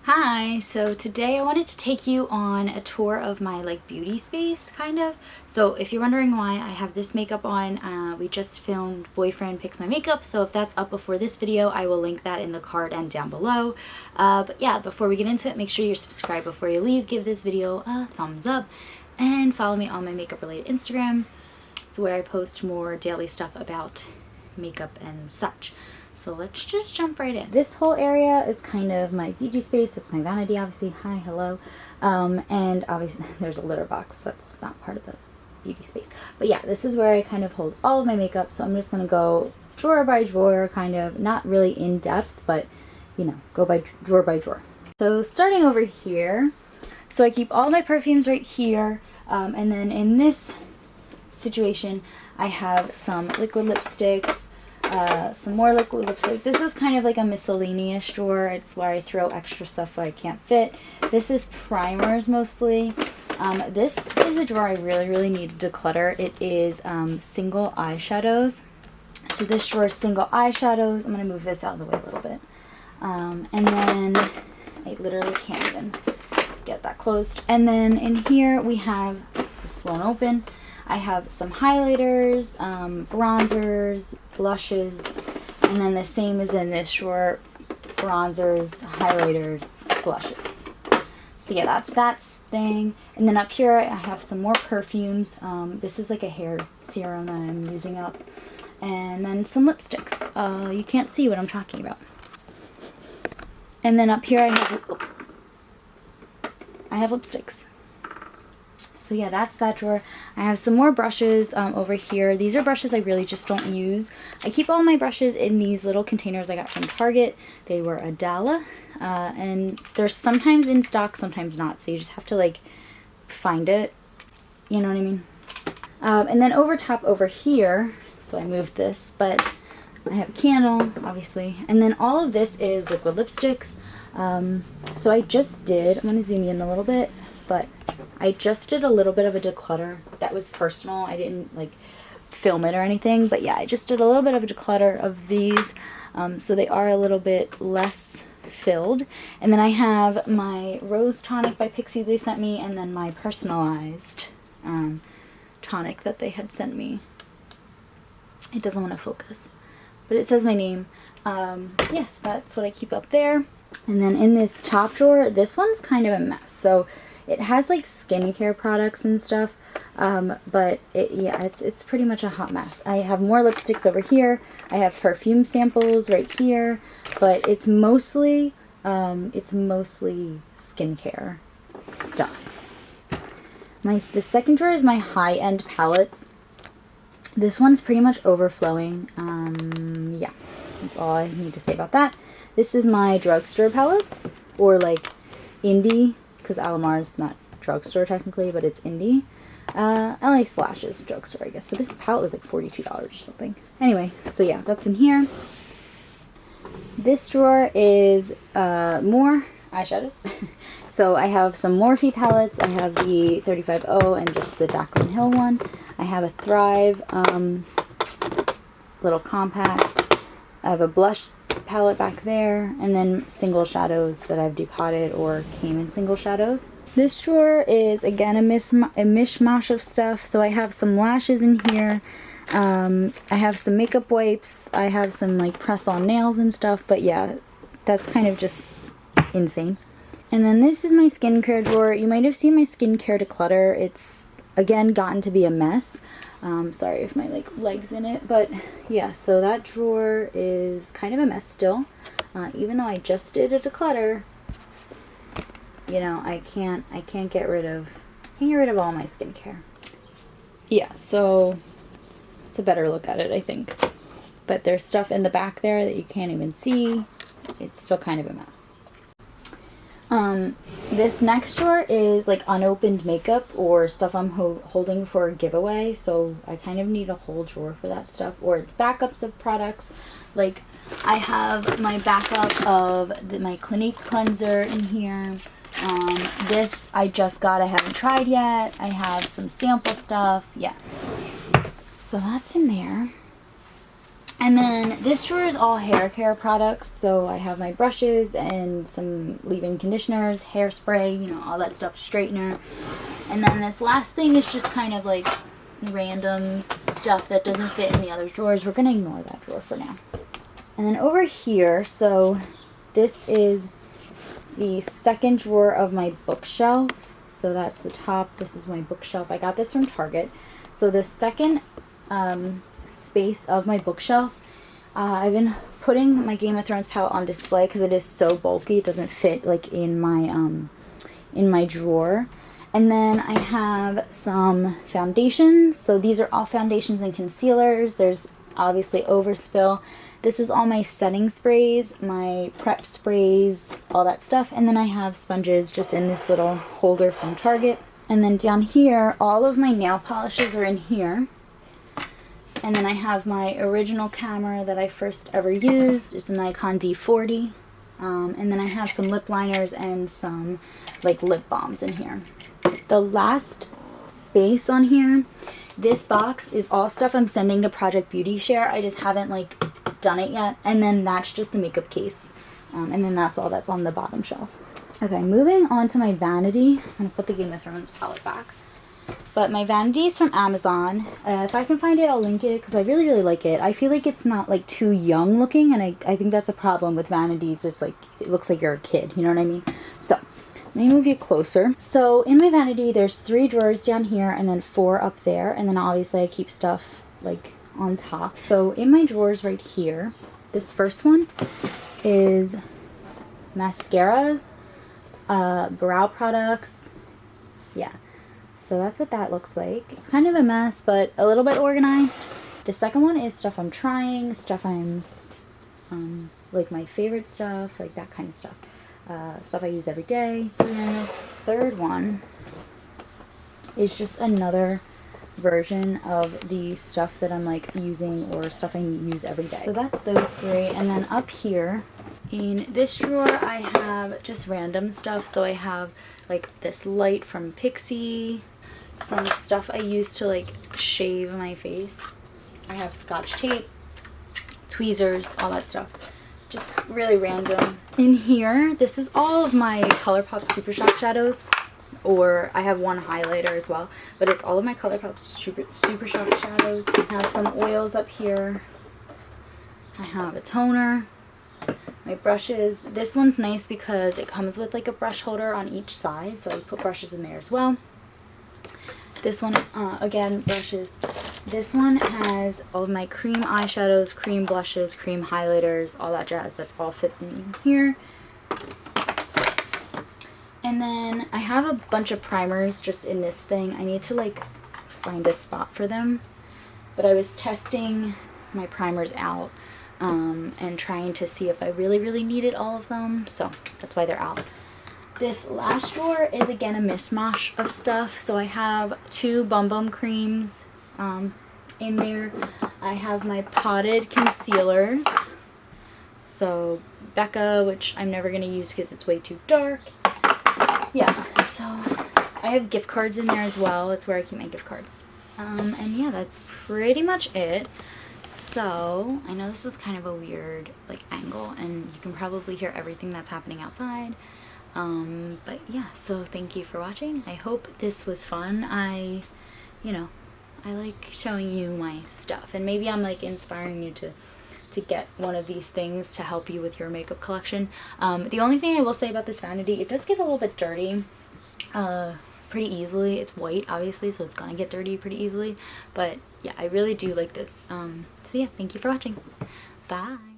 Hi, so today I wanted to take you on a tour of my beauty space kind of. So if you're wondering why I have this makeup on, we just filmed Boyfriend Picks My Makeup, so if that's up before this video I will link that in the card and down below. But yeah, before we get into it, make sure you're subscribed before you leave, give this video a thumbs up, and follow me on my makeup related Instagram. It's where I post more daily stuff about makeup and such. So let's just jump right in. This whole area is kind of my beauty space. That's my vanity, obviously. Hi, hello. And obviously there's a litter box. That's not part of the beauty space. But yeah, this is where I kind of hold all of my makeup. So I'm just going to go drawer by drawer, kind of, not really in depth, but you know, go by drawer. So starting over here, so I keep all my perfumes right here. And then in this situation, I have some liquid lipsticks, some more liquid lipstick. This is kind of like a miscellaneous drawer. It's where I throw extra stuff I can't fit. This is primers mostly. This is a drawer I really need to declutter. It is single eyeshadows. So this drawer is single eyeshadows. I'm going to move this out of the way a little bit. And then I literally can't even get that closed. And then in here we have, this won't open, I have some highlighters, bronzers, blushes, and then the same is in this drawer, bronzers, highlighters, blushes. So yeah, that's that thing. And then up here I have some more perfumes. This is like a hair serum that I'm using up. And then some lipsticks. You can't see what I'm talking about. And then up here I have lipsticks. So yeah, that's that drawer. I have some more brushes over here. These are brushes I really just don't use. I keep all my brushes in these little containers I got from Target. They were $1. And they're sometimes in stock, sometimes not. So you just have to find it. You know what I mean? And then over top over here, so I moved this, but I have a candle, obviously. And then all of this is liquid lipsticks. So I just did, I'm going to zoom in a little bit, but I just did a little bit of a declutter. That was personal. I didn't film it or anything, but yeah, I just did a little bit of a declutter of these. So they are a little bit less filled. And then I have my Rose Tonic by Pixie they sent me, and then my personalized tonic that they had sent me. It doesn't want to focus, but it says my name. Yes, that's what I keep up there. And then in this top drawer, this one's kind of a mess. So it has skincare products and stuff, but it's pretty much a hot mess. I have more lipsticks over here. I have perfume samples right here, but it's mostly skincare stuff. The second drawer is my high-end palettes. This one's pretty much overflowing. Yeah, that's all I need to say about that. This is my drugstore palettes, or indie, because Alamar is not drugstore technically, but it's indie. LA Slash is drugstore, I guess. But this palette was $42 or something. Anyway, so yeah, that's in here. This drawer is more eyeshadows. So I have some Morphe palettes. I have the 35O and just the Jaclyn Hill one. I have a Thrive little compact. I have a blush palette back there, and then single shadows that I've depotted or came in single shadows. This drawer is again a mishmash of stuff. So I have some lashes in here. I have some makeup wipes. I have some press-on nails and stuff. But yeah, that's kind of just insane. And then this is my skincare drawer. You might have seen my skincare declutter. It's again gotten to be a mess. Sorry if my leg's in it, but yeah, so that drawer is kind of a mess still. Even though I just did a declutter, you know, I can't get rid of all my skincare. Yeah, so it's a better look at it, I think. But there's stuff in the back there that you can't even see. It's still kind of a mess. This next drawer is unopened makeup or stuff I'm holding for a giveaway, so I kind of need a whole drawer for that stuff, or it's backups of products. I have my backup of my Clinique cleanser in here. This I just got, I haven't tried yet. I have some sample stuff, yeah. So that's in there. And then this drawer is all hair care products. So I have my brushes and some leave-in conditioners, hairspray, you know, all that stuff, straightener. And then this last thing is just kind of like random stuff that doesn't fit in the other drawers. We're going to ignore that drawer for now. And then over here, so this is the second drawer of my bookshelf. So that's the top. This is my bookshelf. I got this from Target. So the second space of my bookshelf, I've been putting my Game of Thrones palette on display because it is so bulky. It doesn't fit like in my drawer. And then I have some foundations. So these are all foundations and concealers. There's obviously Overspill. This is all my setting sprays, my prep sprays, all that stuff. And then I have sponges just in this little holder from Target. And then down here, all of my nail polishes are in here. And then I have my original camera that I first ever used. It's a Nikon D40. And then I have some lip liners and some like lip balms in here. The last space on here, this box is all stuff I'm sending to Project Beauty Share. I just haven't like done it yet. And then that's just a makeup case. And then that's all that's on the bottom shelf. Okay, moving on to my Vanity. I'm going to put the Game of Thrones palette back. But my Vanity is from Amazon. If I can find it, I'll link it because I really, really like it. I feel like it's not like too young looking, and I think that's a problem with Vanities. It's like, it looks like you're a kid, you know what I mean? So, let me move you closer. So, in my Vanity, there's 3 drawers down here and then 4 up there. And then obviously I keep stuff like on top. So, in my drawers right here, this first one is mascaras, brow products. Yeah. So that's what that looks like. It's kind of a mess, but a little bit organized. The second one is stuff I'm trying, stuff I'm, like my favorite stuff, like that kind of stuff. Stuff I use every day. And then this third one is just another version of the stuff that I'm like using or stuff I use every day. So that's those 3. And then up here, in this drawer, I have just random stuff. So I have like this light from Pixie, some stuff I use to like shave my face. I have Scotch tape, tweezers, all that stuff. Just really random. In here, this is all of my ColourPop Super Shock shadows, or I have one highlighter as well, but it's all of my ColourPop Super Shock shadows. I have some oils up here. I have a toner. My brushes. This one's nice because it comes with like a brush holder on each side, so I put brushes in there as well. This one, again, brushes. This one has all of my cream eyeshadows, cream blushes, cream highlighters, all that jazz. That's all fit in here. And then I have a bunch of primers just in this thing. I need to like find a spot for them. But I was testing my primers out and trying to see if I really, really needed all of them. So that's why they're out. This last drawer is again a mishmash of stuff. So I have 2 Bum Bum creams in there. I have my potted concealers. So Becca, which I'm never going to use because it's way too dark. Yeah, so I have gift cards in there as well. It's where I keep my gift cards. And yeah, that's pretty much it. So I know this is kind of a weird like angle, and you can probably hear everything that's happening outside. But yeah, so thank you for watching. I hope this was fun. I like showing you my stuff, and maybe I'm like inspiring you to get one of these things to help you with your makeup collection. The only thing I will say about this Vanity, it does get a little bit dirty pretty easily. It's white obviously, so it's gonna get dirty pretty easily, but yeah, I really do like this. So yeah, thank you for watching. Bye.